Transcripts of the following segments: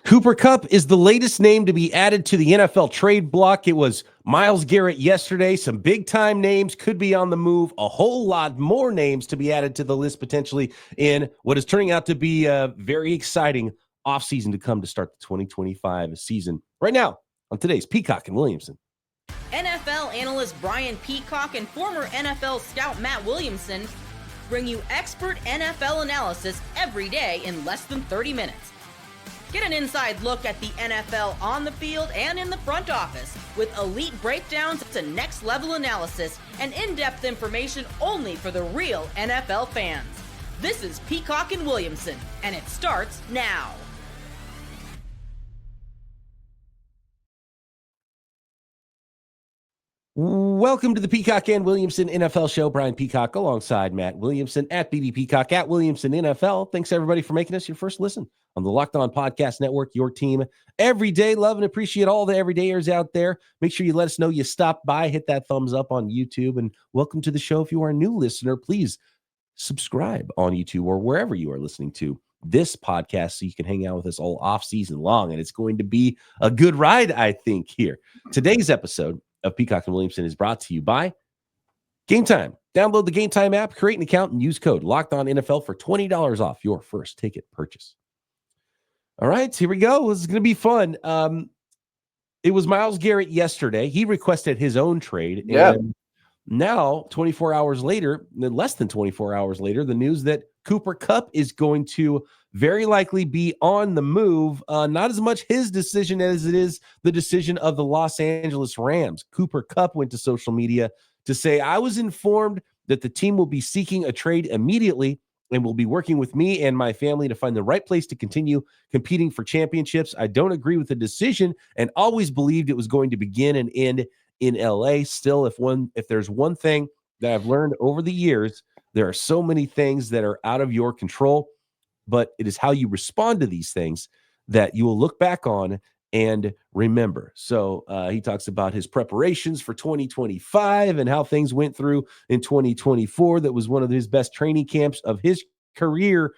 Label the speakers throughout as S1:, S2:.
S1: Cooper Kupp is the latest name to be added to the NFL trade block. It was Myles Garrett yesterday. Some big-time names could be on the move. A whole lot more names to be added to the list potentially in what is turning out to be a very exciting offseason to come to start the 2025 season. Right now on today's Peacock and Williamson.
S2: NFL analyst Brian Peacock and former NFL scout Matt Williamson bring you expert NFL analysis every day in less than 30 minutes. Get an inside look at the NFL on the field and in the front office with elite breakdowns to next-level analysis and in-depth information only for the real NFL fans. This is Peacock and Williamson, and it starts now.
S1: Welcome to the Peacock and Williamson NFL Show. Brian Peacock alongside Matt Williamson at BB Peacock at Williamson NFL. Thanks everybody for making us your first listen on the Locked On Podcast Network, your team every day. Love and appreciate all the everydayers out there. Make sure you let us know you stopped by, hit that thumbs up on YouTube, and welcome to the show. If you are a new listener, please subscribe on YouTube or wherever you are listening to this podcast so you can hang out with us all off season long. And it's going to be a good ride, I think, here. Today's episode of Peacock and Williamson is brought to you by Game Time. Download the Game Time app, create an account, and use code LOCKEDONNFL for $20 off your first ticket purchase. All right, here we go. This is going to be fun. It was Myles Garrett yesterday. He requested his own trade.
S3: Yeah.
S1: And now, 24 hours later, less than 24 hours later, the news that Cooper Kupp is going to very likely be on the move. Not as much his decision as it is the decision of the Los Angeles Rams. Cooper Kupp went to social media to say, I was informed that the team will be seeking a trade immediately and will be working with me and my family to find the right place to continue competing for championships. I don't agree with the decision and always believed it was going to begin and end in LA. Still, if there's one thing that I've learned over the years, there are so many things that are out of your control, but it is how you respond to these things that you will look back on and remember. So he talks about his preparations for 2025 and how things went through in 2024. That was one of his best training camps of his career.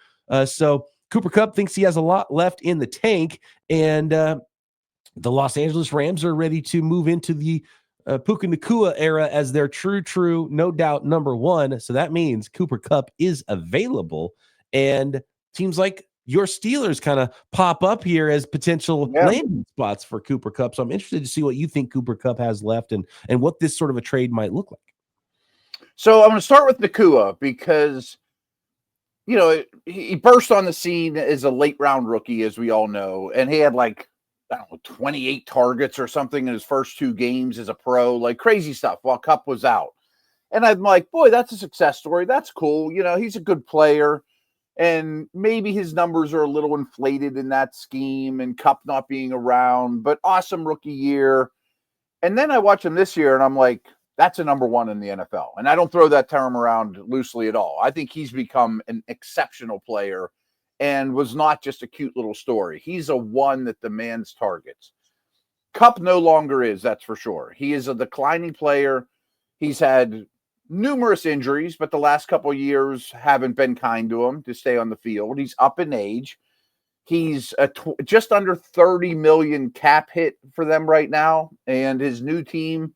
S1: So Cooper Kupp thinks he has a lot left in the tank, and the Los Angeles Rams are ready to move into the Puka Nacua era as their true, no doubt number one. So that means Cooper Kupp is available, and teams like your Steelers kind of pop up here as potential landing spots for Cooper Kupp. So I'm interested to see what you think Cooper Kupp has left and what this sort of a trade might look like.
S3: So I'm going to start with Nacua because, you know, he burst on the scene as a late round rookie, as we all know, and he had 28 targets or something in his first two games as a pro, like crazy stuff while Kupp was out. And I'm like, boy, that's a success story. That's cool. You know, he's a good player. And maybe his numbers are a little inflated in that scheme and Kupp not being around, but awesome rookie year. And then I watch him this year and I'm like, that's a number one in the NFL. And I don't throw that term around loosely at all. I think he's become an exceptional player and was not just a cute little story. He's a one that demands targets. Kupp no longer is, that's for sure. He is a declining player. He's had numerous injuries, but the last couple of years haven't been kind to him to stay on the field. He's up in age. He's just under 30 million cap hit for them right now. And his new team,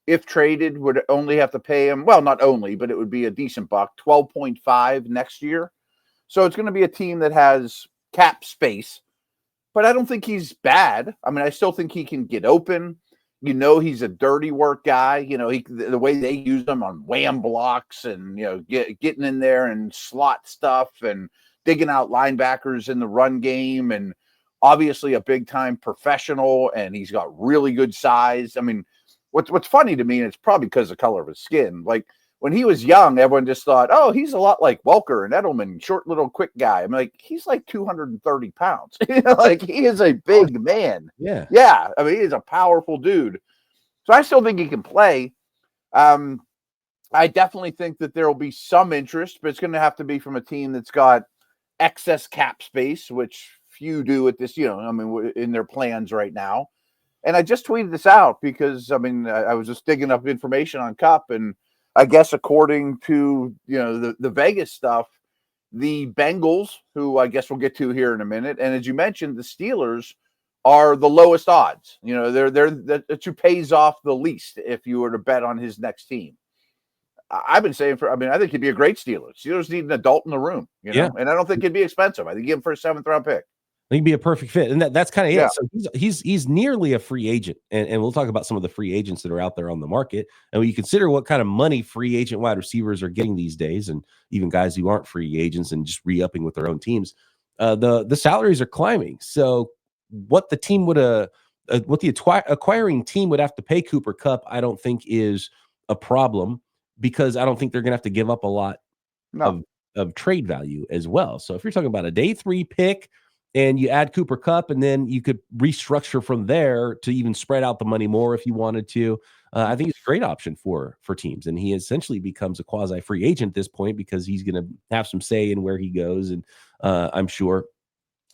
S3: if traded, would only have to pay him. Well, not only, but it would be a decent buck, 12.5 next year. So it's going to be a team that has cap space, but I don't think he's bad. I mean, I still think he can get open. You know, he's a dirty work guy. You know, the way they use him on wham blocks and, you know, getting in there and slot stuff and digging out linebackers in the run game, and obviously a big time professional. And he's got really good size. I mean, what's funny to me, and it's probably because of the color of his skin. Like when he was young, everyone just thought, oh, he's a lot like Welker and Edelman, short little quick guy. I'm like, he's like 230 pounds. You know, like he is a big man.
S1: Yeah.
S3: Yeah. I mean, he's a powerful dude. So I still think he can play. I definitely think that there will be some interest, but it's going to have to be from a team that's got excess cap space, which few do at this, you know, I mean, in their plans right now. And I just tweeted this out because, I mean, I was just digging up information on Kupp, and I guess according to, you know, the Vegas stuff, the Bengals, who I guess we'll get to here in a minute, and as you mentioned, the Steelers are the lowest odds. You know, they're the who pays off the least if you were to bet on his next team. I've been saying I think he'd be a great Steeler. Steelers need an adult in the room, you know, and I don't think it'd be expensive. I think give him for a 7th round pick.
S1: I think he'd be a perfect fit. And that's kind of
S3: Yeah.
S1: it. So he's nearly a free agent. And we'll talk about some of the free agents that are out there on the market. And when you consider what kind of money free agent wide receivers are getting these days, and even guys who aren't free agents and just re-upping with their own teams, the salaries are climbing. So what the team would what the acquiring team would have to pay Cooper Kupp, I don't think is a problem, because I don't think they're going to have to give up a lot of trade value as well. So if you're talking about a day 3 pick and you add Cooper Kupp, and then you could restructure from there to even spread out the money more if you wanted to, I think it's a great option for teams. And he essentially becomes a quasi free agent at this point, because he's going to have some say in where he goes. And I'm sure.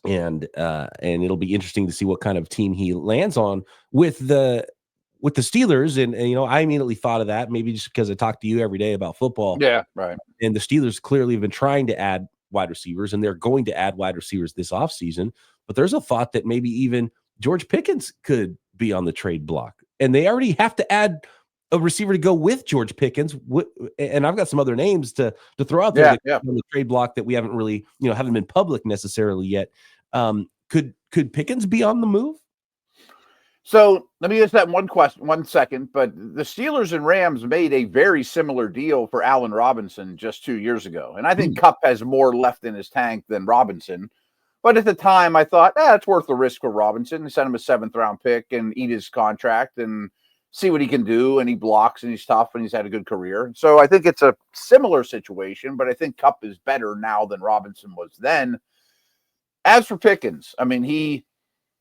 S1: And it'll be interesting to see what kind of team he lands on with the Steelers. And you know, I immediately thought of that, maybe just because I talk to you every day about football.
S3: Yeah, right.
S1: And the Steelers clearly have been trying to add wide receivers, and they're going to add wide receivers this offseason. But there's a thought that maybe even George Pickens could be on the trade block. And they already have to add a receiver to go with George Pickens. And I've got some other names to throw out there on the trade block that we haven't really, haven't been public necessarily yet. Could Pickens be on the move?
S3: So let me ask that one second. But the Steelers and Rams made a very similar deal for Allen Robinson just 2 years ago. And I think Kupp has more left in his tank than Robinson. But at the time, I thought, it's worth the risk for Robinson. Send him a 7th round pick and eat his contract and see what he can do. And he blocks and he's tough and he's had a good career. So I think it's a similar situation, but I think Kupp is better now than Robinson was then. As for Pickens, I mean, he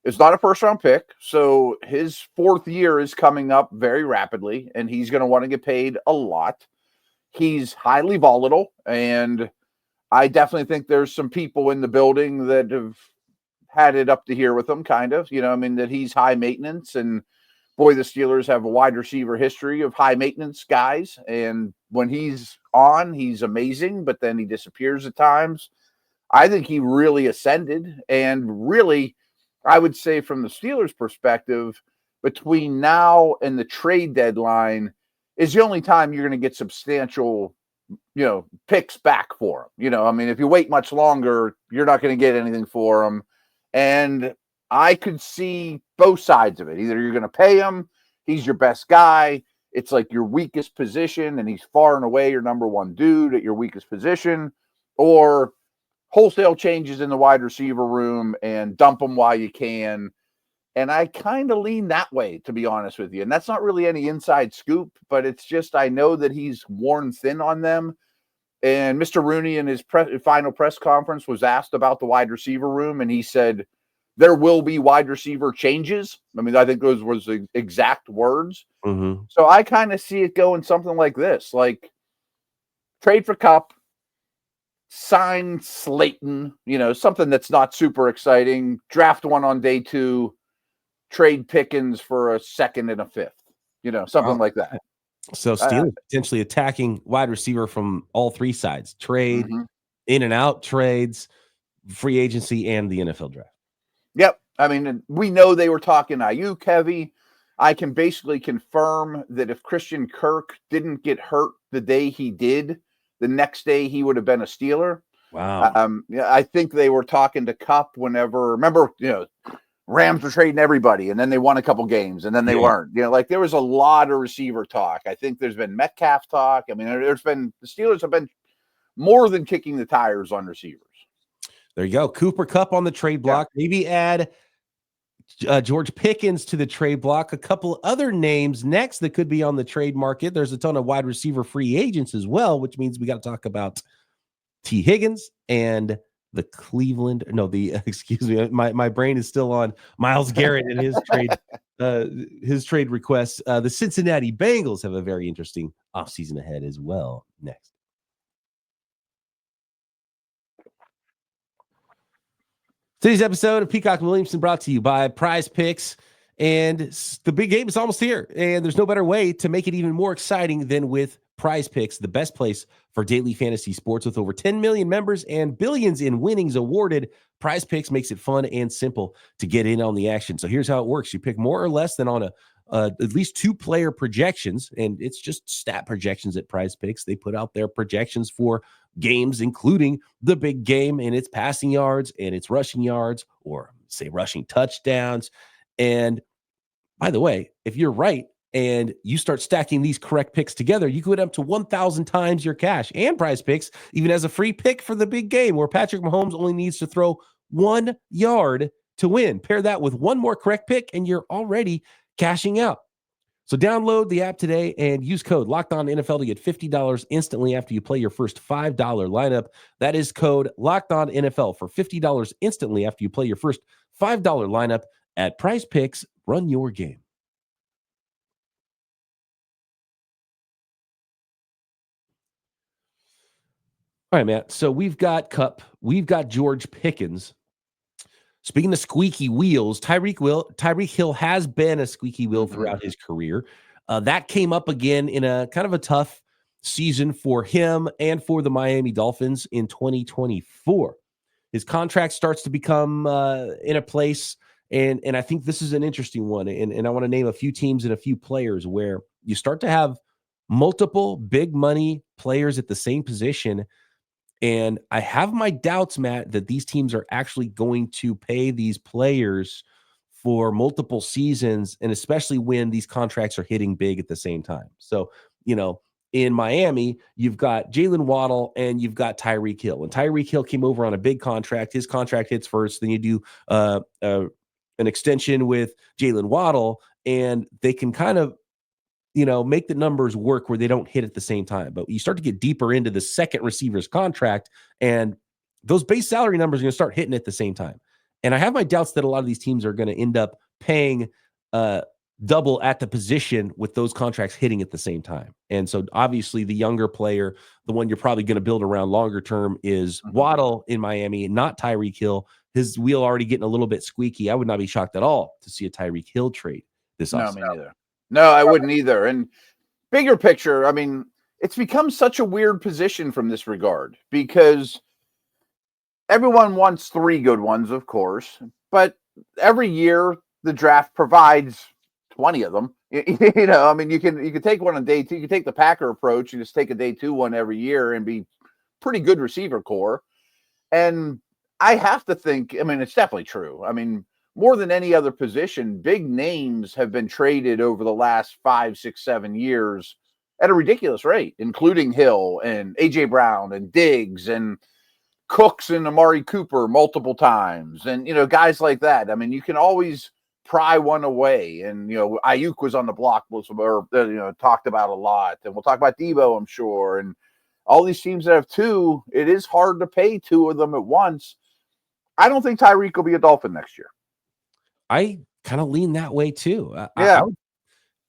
S3: is not a 1st round pick. So his 4th year is coming up very rapidly, and he's going to want to get paid a lot. He's highly volatile, and I definitely think there's some people in the building that have had it up to here with him, kind of, that he's high maintenance. And boy, the Steelers have a wide receiver history of high maintenance guys. And when he's on, he's amazing, but then he disappears at times. I think he really ascended, and really, I would say from the Steelers' perspective, between now and the trade deadline is the only time you're going to get substantial, picks back for him. If you wait much longer, you're not going to get anything for him. And I could see both sides of it. Either you're going to pay him, he's your best guy, it's like your weakest position, and he's far and away your number one dude at your weakest position, or wholesale changes in the wide receiver room and dump them while you can. And I kind of lean that way, to be honest with you. And that's not really any inside scoop, but it's just, I know that he's worn thin on them. And Mr. Rooney in his final press conference was asked about the wide receiver room, and he said, there will be wide receiver changes. I think those was the exact words.
S1: Mm-hmm.
S3: So I kind of see it going something like this, like trade for Kupp, sign Slayton, something that's not super exciting, draft one on day 2, trade Pickens for a 2nd and a 5th, something like that.
S1: So Steelers potentially attacking wide receiver from all 3 sides, trade, in and out trades, free agency, and the NFL draft.
S3: Yep. We know they were talking Ayuk heavy. I can basically confirm that if Christian Kirk didn't get hurt the day he did, the next day he would have been a Steeler.
S1: Wow.
S3: I think they were talking to Kupp remember, Rams were trading everybody, and then they won a couple games, and then they weren't. There was a lot of receiver talk. I think there's been Metcalf talk. The Steelers have been more than kicking the tires on receivers.
S1: There you go. Cooper Kupp on the trade block. Yeah. Maybe add George Pickens to the trade block. A couple other names next that could be on the trade market. There's a ton of wide receiver free agents as well, which means we got to talk about Tee Higgins and the excuse me, my brain is still on Myles Garrett and his trade requests. The Cincinnati Bengals have a very interesting offseason ahead as well next. Today's episode of Peacock Williamson brought to you by Prize Picks. And the big game is almost here. And there's no better way to make it even more exciting than with Prize Picks, the best place for daily fantasy sports. With over 10 million members and billions in winnings awarded, Prize Picks makes it fun and simple to get in on the action. So here's how it works. You pick more or less than on at least 2-player projections, and it's just stat projections at Prize Picks. They put out their projections for games, including the big game, and its passing yards and its rushing yards, or say rushing touchdowns. And by the way, if you're right and you start stacking these correct picks together, you could up to 1,000 times your cash. And Prize Picks even has a free pick for the big game where Patrick Mahomes only needs to throw 1 yard to win. Pair that with one more correct pick and you're already cashing out. So download the app today and use code LOCKEDONNFL to get $50 instantly after you play your first $5 lineup. That is code LOCKEDONNFL for $50 instantly after you play your first $5 lineup at Prize Picks. Run your game. All right, Matt. So we've got Kupp. We've got George Pickens. Speaking of squeaky wheels, Tyreek Hill has been a squeaky wheel throughout his career. That came up again in a kind of a tough season for him and for the Miami Dolphins in 2024. His contract starts to become in a place, and I think this is an interesting one, and I want to name a few teams and a few players where you start to have multiple big money players at the same position. And I have my doubts, Matt, that these teams are actually going to pay these players for multiple seasons, and especially when these contracts are hitting big at the same time. So, in Miami, you've got Jalen Waddle and you've got Tyreek Hill. And Tyreek Hill came over on a big contract. His contract hits first. Then you do an extension with Jalen Waddle, and they can kind of make the numbers work where they don't hit at the same time. But you start to get deeper into the second receiver's contract, and those base salary numbers are going to start hitting at the same time. And I have my doubts that a lot of these teams are going to end up paying double at the position with those contracts hitting at the same time. And so obviously the younger player, the one you're probably going to build around longer term, is Waddle in Miami, not Tyreek Hill. His wheel already getting a little bit squeaky. I would not be shocked at all to see a Tyreek Hill trade this offseason.
S3: No, me neither. No, I wouldn't either. And bigger picture, I mean, it's become such a weird position from this regard because everyone wants 3 good ones, of course, but every year the draft provides 20 of them. I mean, you can take one on day 2. You can take the Packer approach and just take a day 2 one every year and be pretty good receiver core. And I have to think, I mean, it's definitely true. I mean, more than any other position, big names have been traded over the last 5, 6, 7 years at a ridiculous rate, including Hill and A.J. Brown and Diggs and Cooks and Amari Cooper multiple times. And, guys like that. I mean, you can always pry one away. And, Ayuk was on the block list, or, talked about a lot. And we'll talk about Deebo, I'm sure. And all these teams that have 2, it is hard to pay 2 of them at once. I don't think Tyreek will be a Dolphin next year.
S1: I kind of lean that way too.
S3: Yeah.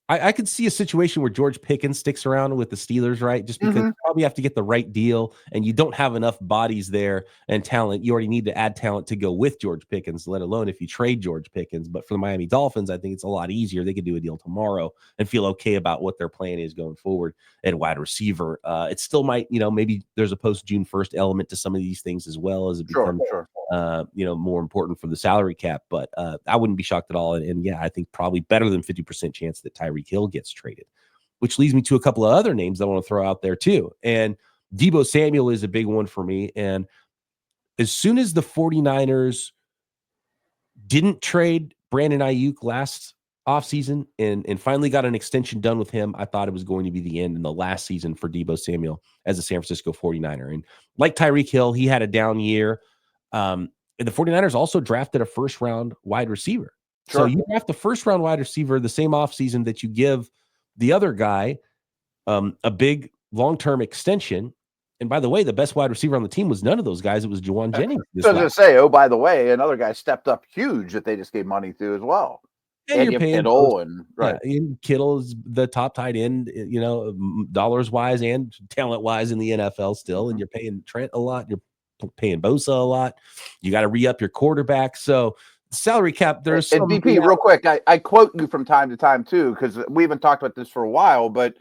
S1: I could see a situation where George Pickens sticks around with the Steelers, right? Just because you probably have to get the right deal, and you don't have enough bodies there and talent. You already need to add talent to go with George Pickens, let alone if you trade George Pickens. But for the Miami Dolphins, I think it's a lot easier. They could do a deal tomorrow and feel okay about what their plan is going forward at wide receiver. It still might, maybe there's a post-June 1st element to some of these things as well as it becomes more important for the salary cap. But I wouldn't be shocked at all. And yeah, I think probably better than 50% chance that Tyreek Hill gets traded, which leads me to a couple of other names I want to throw out there too. And Deebo Samuel is a big one for me. And as soon as the 49ers didn't trade Brandon Ayuk last offseason and finally got an extension done with him, I thought it was going to be the end in the last season for Deebo Samuel as a San Francisco 49er. And like Tyreek Hill, he had a down year. And the 49ers also drafted a first-round wide receiver. Sure. So you draft the first-round wide receiver the same offseason that you give the other guy a big long-term extension. And by the way, the best wide receiver on the team was none of those guys. It was Juwan Jennings.
S3: I was going to say, oh, by the way, another guy stepped up huge that they just gave money to as well.
S1: And you're paying
S3: Kittle, and right.
S1: Yeah, and Kittle is the top tight end, dollars-wise and talent-wise in the NFL still. And you're paying Trent a lot. You're paying Bosa a lot. You got to re-up your quarterback. So salary cap, there's some...
S3: And DP, real quick, I quote you from time to time too, because we haven't talked about this for a while, but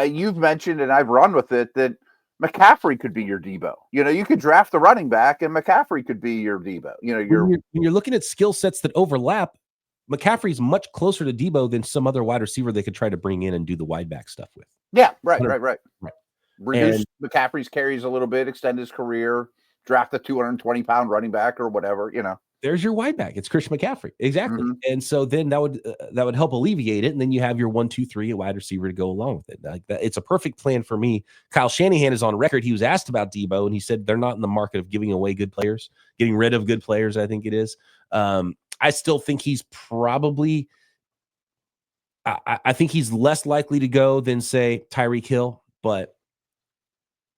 S3: You've mentioned, and I've run with it, that McCaffrey could be your Deebo. You could draft the running back, and McCaffrey could be your Deebo.
S1: When you're looking at skill sets that overlap, McCaffrey's much closer to Deebo than some other wide receiver they could try to bring in and do the wide back stuff with.
S3: Yeah, right. Reduce
S1: And
S3: McCaffrey's carries a little bit, extend his career, draft a 220-pound running back or whatever,
S1: there's your wide back. It's Christian McCaffrey. Exactly.
S3: Mm-hmm.
S1: And so then that would help alleviate it. And then you have your 1, 2, 3 wide receiver to go along with it. Like that, it's a perfect plan for me. Kyle Shanahan is on record. He was asked about Deebo, and he said they're not in the market of giving away good players, getting rid of good players, I think it is. I still think he's probably I think he's less likely to go than, say, Tyreek Hill, but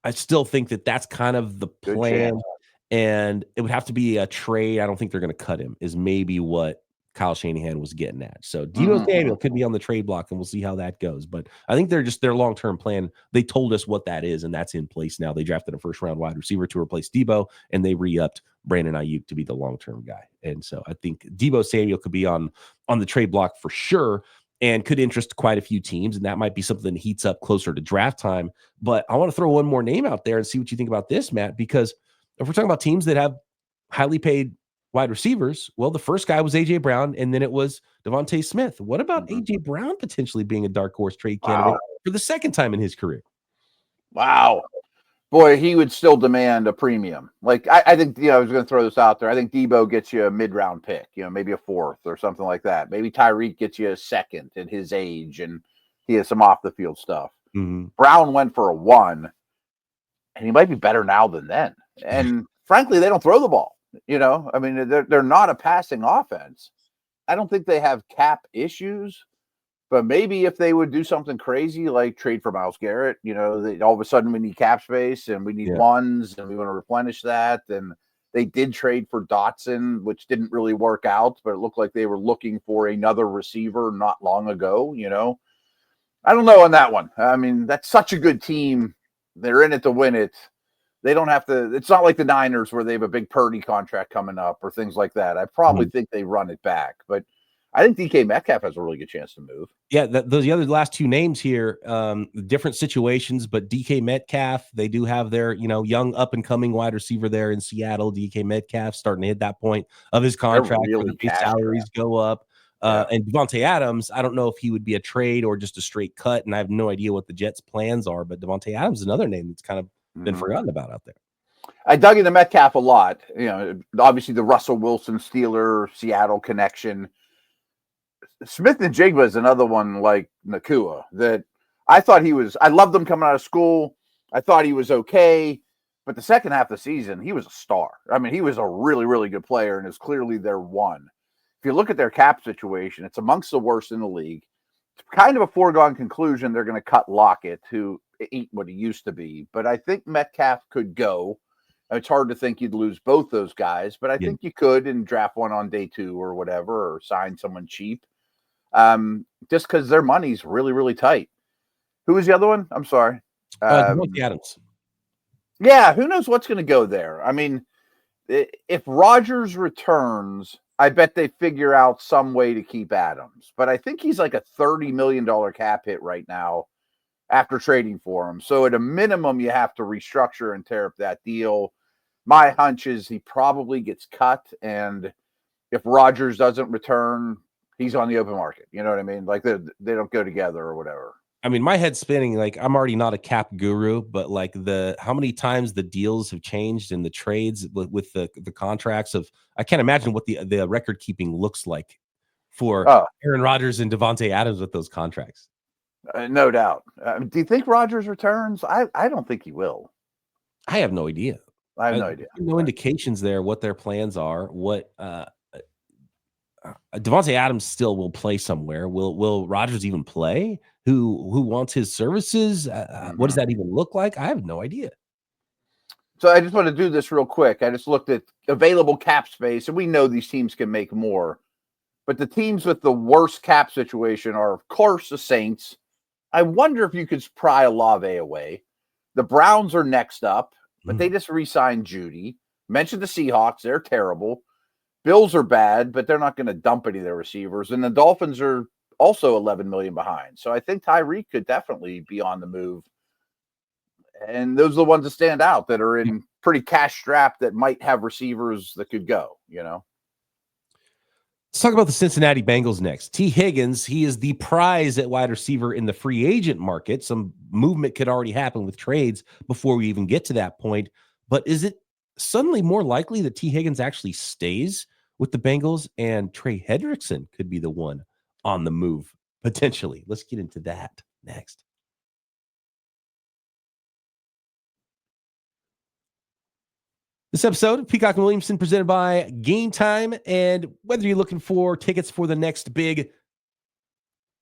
S1: I still think that that's kind of the plan. And it would have to be a trade. I don't think they're going to cut him, is maybe what Kyle Shanahan was getting at. So Deebo Samuel could be on the trade block, and we'll see how that goes. But I think they're just their long-term plan. They told us what that is, and that's in place now. They drafted a first-round wide receiver to replace Deebo, and they re-upped Brandon Ayuk to be the long-term guy. And so I think Deebo Samuel could be on the trade block for sure, and could interest quite a few teams, and that might be something that heats up closer to draft time. But I want to throw one more name out there and see what you think about this, Matt, because if we're talking about teams that have highly paid wide receivers, well, the first guy was A.J. Brown, and then it was Devontae Smith. What about A.J. Brown potentially being a dark horse trade candidate for the second time in his career?
S3: Wow. Boy, he would still demand a premium. Like, I think, I was going to throw this out there. I think Deebo gets you a mid-round pick, maybe a 4th or something like that. Maybe Tyreek gets you a 2nd at his age, and he has some off-the-field stuff.
S1: Mm-hmm.
S3: Brown went for a 1, and he might be better now than then. And frankly, they don't throw the ball. I mean, they're not a passing offense. I don't think they have cap issues, but maybe if they would do something crazy like trade for Myles Garrett, all of a sudden we need cap space and we need ones and we want to replenish that. And they did trade for Dotson, which didn't really work out, but it looked like they were looking for another receiver not long ago. I don't know on that one. I mean, that's such a good team. They're in it to win it. They don't have to. It's not like the Niners where they have a big Purdy contract coming up or things like that. I probably think they run it back, but I think DK Metcalf has a really good chance to move.
S1: Yeah, those the other last two names here, different situations, but DK Metcalf, they do have their young up and coming wide receiver there in Seattle. DK Metcalf starting to hit that point of his contract where the base salaries go up. And Devontae Adams, I don't know if he would be a trade or just a straight cut, and I have no idea what the Jets' plans are. But Devontae Adams is another name that's kind of been forgotten about out there.
S3: I dug into Metcalf a lot. Obviously the Russell Wilson Steeler Seattle connection. Smith and Jigba is another one like Nakua that I thought I loved him coming out of school. I thought he was okay, but the second half of the season, he was a star. I mean, he was a really, really good player and is clearly their one. If you look at their cap situation, it's amongst the worst in the league. It's kind of a foregone conclusion they're going to cut Lockett, who ain't what he used to be. But I think Metcalf could go. It's hard to think you'd lose both those guys, but I think you could and draft one on day 2 or whatever, or sign someone cheap. Just because their money's really, really tight. Who was the other one? I'm sorry.
S1: Adams.
S3: Yeah, who knows what's going to go there? I mean, if Rodgers returns, I bet they figure out some way to keep Adams. But I think he's like a $30 million cap hit right now after trading for him. So at a minimum, you have to restructure and tear up that deal. My hunch is he probably gets cut. And if Rodgers doesn't return, he's on the open market. You know what I mean? Like they don't go together or whatever.
S1: I mean, my head's spinning. Like, I'm already not a cap guru, but like how many times the deals have changed in the trades with the contracts of, I can't imagine what the record keeping looks like for Aaron Rodgers and Devontae Adams with those contracts.
S3: No doubt. Do you think Rodgers returns? I don't think he will.
S1: I have no idea.
S3: I have no idea.
S1: No indications there what their plans are. What Devontae Adams still will play somewhere. Will Rodgers even play? Who wants his services? What does that even look like? I have no idea.
S3: So I just want to do this real quick. I just looked at available cap space, and we know these teams can make more. But the teams with the worst cap situation are, of course, the Saints. I wonder if you could pry Olave away. The Browns are next up, but they just re-signed Judy. Mentioned the Seahawks. They're terrible. Bills are bad, but they're not going to dump any of their receivers. And the Dolphins are also 11 million behind. So I think Tyreek could definitely be on the move. And those are the ones that stand out that are in pretty cash strapped that might have receivers that could go, you know.
S1: Let's talk about the Cincinnati Bengals next. Tee Higgins, he is the prize at wide receiver in the free agent market. Some movement could already happen with trades before we even get to that point. But is it suddenly more likely that Tee Higgins actually stays with the Bengals and Trey Hendrickson could be the one on the move potentially? Let's get into that next. This episode, Peacock Williamson, presented by Game Time. And whether you're looking for tickets for the next big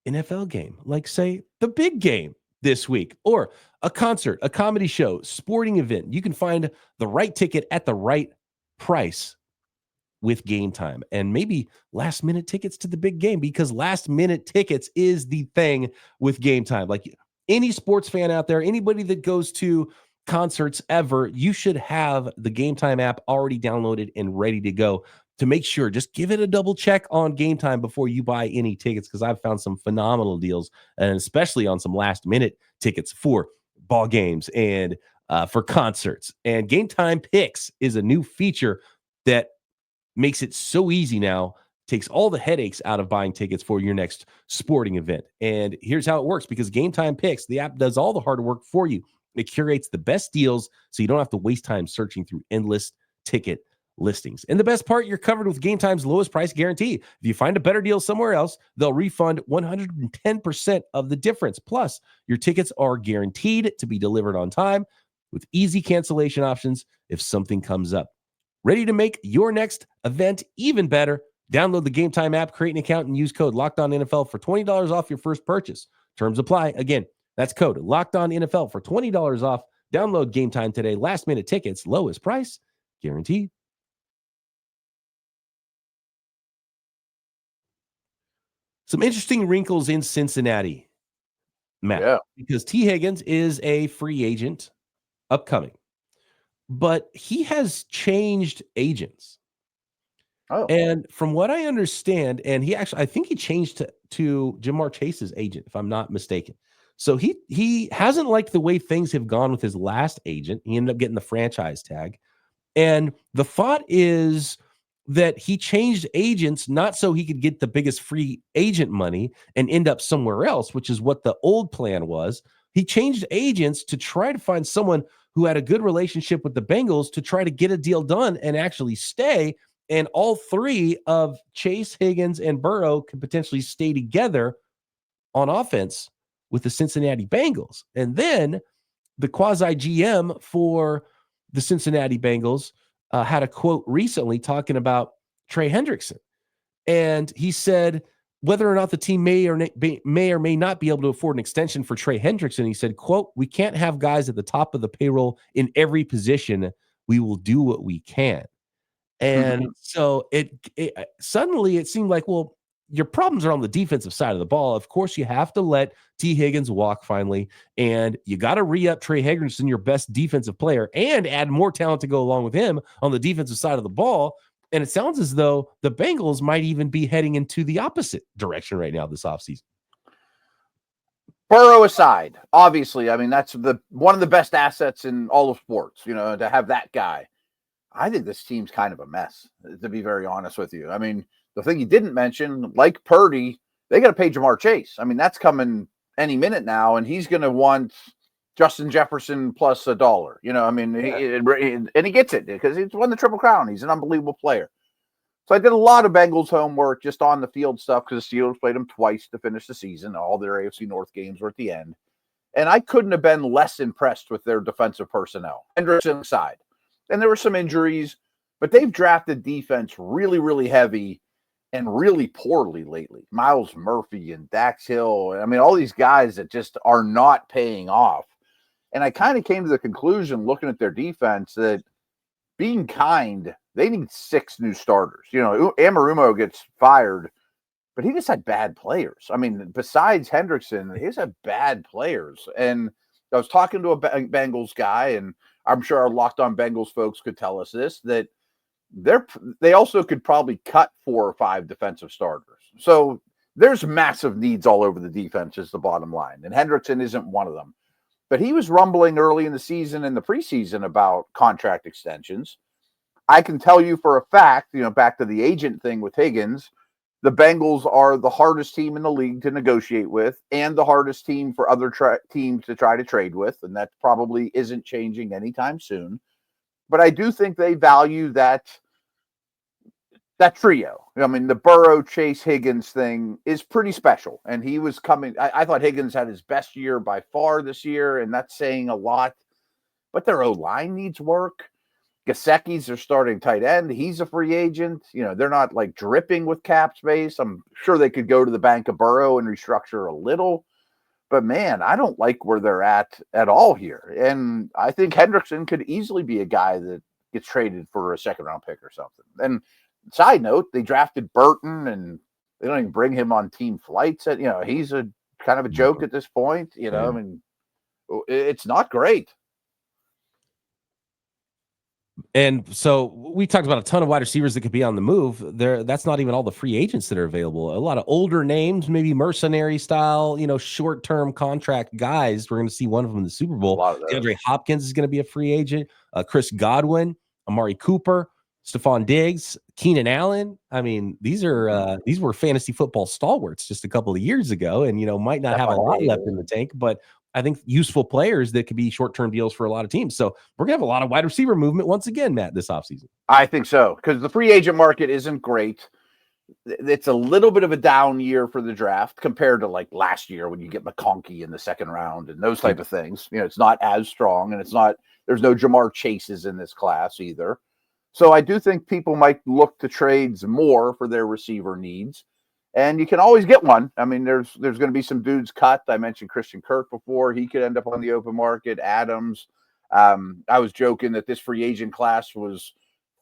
S1: NFL game, like, say, the big game this week, or a concert, a comedy show, sporting event, you can find the right ticket at the right price with Game Time. And maybe last-minute tickets to the big game, because last-minute tickets is the thing with Game Time. Like, any sports fan out there, anybody that goes to concerts ever, you should have the Game Time app already downloaded and ready to go to make sure. Just give it a double check on Game Time before you buy any tickets, because I've found some phenomenal deals, and especially on some last minute tickets for ball games and for concerts. And Game Time Picks is a new feature that makes it so easy now, takes all the headaches out of buying tickets for your next sporting event. And here's how it works, because Game Time Picks, the app does all the hard work for you. It curates the best deals so you don't have to waste time searching through endless ticket listings. And the best part, you're covered with Game Time's lowest price guarantee. If you find a better deal somewhere else, they'll refund 110% of the difference. Plus, your tickets are guaranteed to be delivered on time with easy cancellation options if something comes up. Ready to make your next event even better? Download the Game Time app, create an account, and use code LOCKEDONNFL for $20 off your first purchase. Terms apply. Again, that's code LOCKEDONNFL for $20 off. Download Game Time today. Last minute tickets, lowest price, guaranteed. Some interesting wrinkles in Cincinnati, Matt, because Tee Higgins is a free agent upcoming, but he has changed agents.
S3: Oh.
S1: And from what I understand, and I think he changed to Jamar Chase's agent, if I'm not mistaken. So he hasn't liked the way things have gone with his last agent. He ended up getting the franchise tag. And the thought is that he changed agents not so he could get the biggest free agent money and end up somewhere else, which is what the old plan was. He changed agents to try to find someone who had a good relationship with the Bengals to try to get a deal done and actually stay. And all three of Chase, Higgins, and Burrow could potentially stay together on offense with the Cincinnati Bengals. And then the quasi GM for the Cincinnati Bengals had a quote recently talking about Trey Hendrickson. And he said, whether or not the team may or may not be able to afford an extension for Trey Hendrickson, he said, quote, "We can't have guys at the top of the payroll in every position. We will do what we can." And so it suddenly it seemed like, well, your problems are on the defensive side of the ball. Of course, you have to let Tee Higgins walk finally, and you got to re-up Trey Hendrickson, your best defensive player, and add more talent to go along with him on the defensive side of the ball. And it sounds as though the Bengals might even be heading into the opposite direction right now this offseason.
S3: Burrow aside, obviously, I mean, that's one of the best assets in all of sports, you know, to have that guy. I think this team's kind of a mess, to be very honest with you. I mean, the thing you didn't mention, like Purdy, they got to pay Jamar Chase. I mean, that's coming any minute now, and he's going to want Justin Jefferson plus $1. You know, I mean, and he gets it because he's won the Triple Crown. He's an unbelievable player. So I did a lot of Bengals homework just on the field stuff because the Steelers played them twice to finish the season. All their AFC North games were at the end. And I couldn't have been less impressed with their defensive personnel. Hendrickson aside. And there were some injuries, but they've drafted defense really, really heavy and really poorly lately. Miles Murphy and Dax Hill. I mean, all these guys that just are not paying off. And I kind of came to the conclusion, looking at their defense, that being kind, they need 6 new starters. You know, Amarumo gets fired, but he just had bad players. I mean, besides Hendrickson, he's had bad players. And I was talking to a Bengals guy, and I'm sure our Locked On Bengals folks could tell us this, that they also could probably cut 4 or 5 defensive starters. So there's massive needs all over the defense is the bottom line. And Hendrickson isn't one of them. But he was rumbling early in the season and the preseason about contract extensions. I can tell you for a fact, back to the agent thing with Higgins, the Bengals are the hardest team in the league to negotiate with and the hardest team for other teams to try to trade with. And that probably isn't changing anytime soon. But I do think they value that trio. I mean, the Burrow, Chase, Higgins thing is pretty special. And he was coming. I thought Higgins had his best year by far this year, and that's saying a lot. But their O-line needs work. Gesicki's their starting tight end. He's a free agent. They're not like dripping with cap space. I'm sure they could go to the bank of Burrow and restructure a little. But, man, I don't like where they're at all here. And I think Hendrickson could easily be a guy that gets traded for a second-round pick or something. And side note, they drafted Burton, and they don't even bring him on team flights. He's a kind of a joke at this point. I mean, it's not great.
S1: And so we talked about a ton of wide receivers that could be on the move. That's not even all the free agents that are available. A lot of older names, maybe mercenary style, short-term contract guys. We're going to see one of them in the Super Bowl. DeAndre Hopkins is going to be a free agent. Chris Godwin, Amari Cooper, Stephon Diggs, Keenan Allen. I mean, these were fantasy football stalwarts just a couple of years ago, and might not have a lot left in the tank, but I think useful players that could be short-term deals for a lot of teams. So we're going to have a lot of wide receiver movement once again, Matt, this offseason.
S3: I think so, because the free agent market isn't great. It's a little bit of a down year for the draft compared to like last year when you get McConkey in the second round and those type of things. It's not as strong, and there's no Jamar Chases in this class either. So I do think people might look to trades more for their receiver needs. And you can always get one. I mean, there's going to be some dudes cut. I mentioned Christian Kirk before. He could end up on the open market. Adams. I was joking that this free agent class was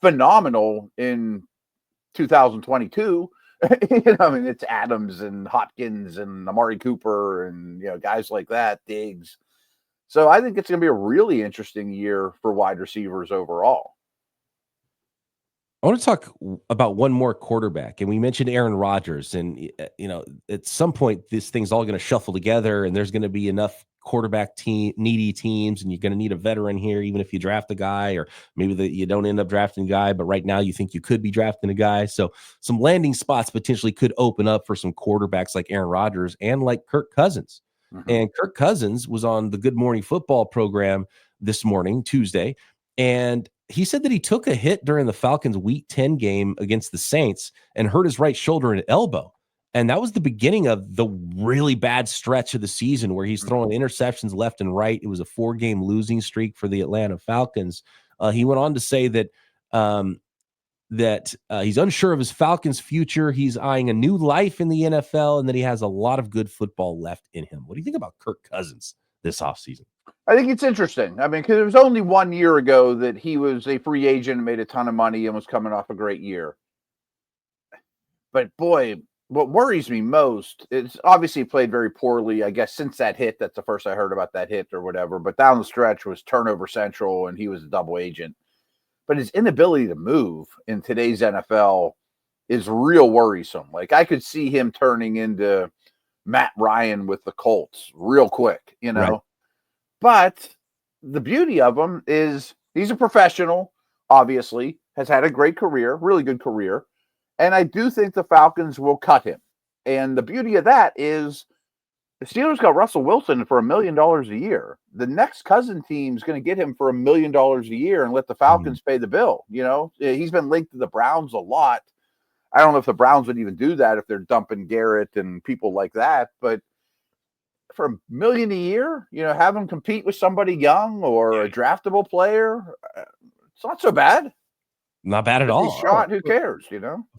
S3: phenomenal in 2022. I mean, it's Adams and Hopkins and Amari Cooper and, guys like that, Diggs. So I think it's going to be a really interesting year for wide receivers overall.
S1: I want to talk about one more quarterback, and we mentioned Aaron Rodgers, and at some point this thing's all going to shuffle together, and there's going to be enough quarterback needy teams, and you're going to need a veteran here, even if you draft a guy, or maybe you don't end up drafting a guy, but right now you think you could be drafting a guy. So some landing spots potentially could open up for some quarterbacks like Aaron Rodgers and like Kirk Cousins. Mm-hmm. And Kirk Cousins was on the Good Morning Football program this morning, Tuesday, and he said that he took a hit during the Falcons' Week 10 game against the Saints and hurt his right shoulder and elbow. And that was the beginning of the really bad stretch of the season where he's throwing interceptions left and right. It was a 4-game losing streak for the Atlanta Falcons. He went on to say that he's unsure of his Falcons' future. He's eyeing a new life in the NFL, and that he has a lot of good football left in him. What do you think about Kirk Cousins this offseason?
S3: I think it's interesting. I mean, because it was only 1 year ago that he was a free agent and made a ton of money and was coming off a great year. But boy, what worries me most is obviously he played very poorly, I guess, since that hit. That's the first I heard about that hit or whatever. But down the stretch was turnover central, and he was a double agent. But his inability to move in today's NFL is real worrisome. Like, I could see him turning into Matt Ryan with the Colts real quick,
S1: Right.
S3: But the beauty of him is he's a professional, obviously, has had a great career, really good career. And I do think the Falcons will cut him. And the beauty of that is the Steelers got Russell Wilson for $1 million a year. The next cousin team is going to get him for $1 million a year and let the Falcons pay the bill. He's been linked to the Browns a lot. I don't know if the Browns would even do that if they're dumping Garrett and people like that, but for $1 million a year, have him compete with somebody young or a draftable player, it's not so bad.
S1: Not bad at all.
S3: He's shot, who cares,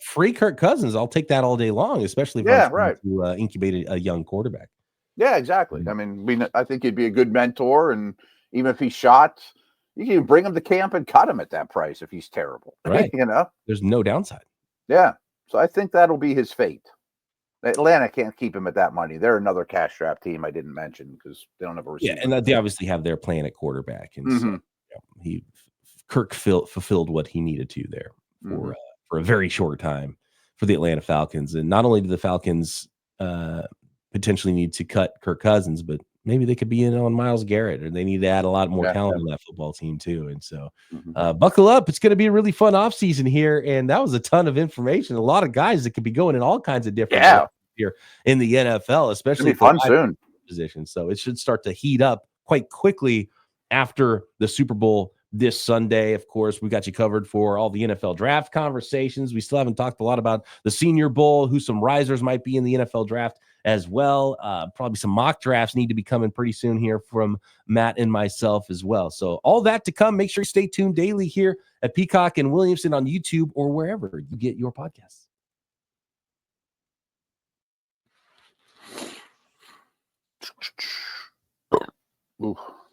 S1: Free Kirk Cousins, I'll take that all day long, especially if I'm trying to incubate a young quarterback.
S3: Yeah, exactly. I mean, I think he'd be a good mentor, and even if he's shot, you can bring him to camp and cut him at that price if he's terrible.
S1: Right. There's no downside.
S3: Yeah. So I think that'll be his fate. Atlanta can't keep him at that money. They're another cash strap team I didn't mention because they don't have a receiver.
S1: Yeah, and they obviously have their plan at quarterback, and so Kirk fulfilled what he needed to there for a very short time for the Atlanta Falcons. And not only did the Falcons potentially need to cut Kirk Cousins, but maybe they could be in on Myles Garrett, or they need to add a lot more talent on that football team too. And so buckle up. It's going to be a really fun offseason here. And that was a ton of information. A lot of guys that could be going in all kinds of different here in the NFL, especially
S3: for fun soon
S1: positions. So it should start to heat up quite quickly after the Super Bowl this Sunday. Of course, we got you covered for all the NFL draft conversations. We still haven't talked a lot about the Senior Bowl, who some risers might be in the NFL draft as well. Probably some mock drafts need to be coming pretty soon here from Matt and myself as well. So all that to come. Make sure you stay tuned daily here at Peacock and Williamson on YouTube or wherever you get your podcasts.
S3: Ooh.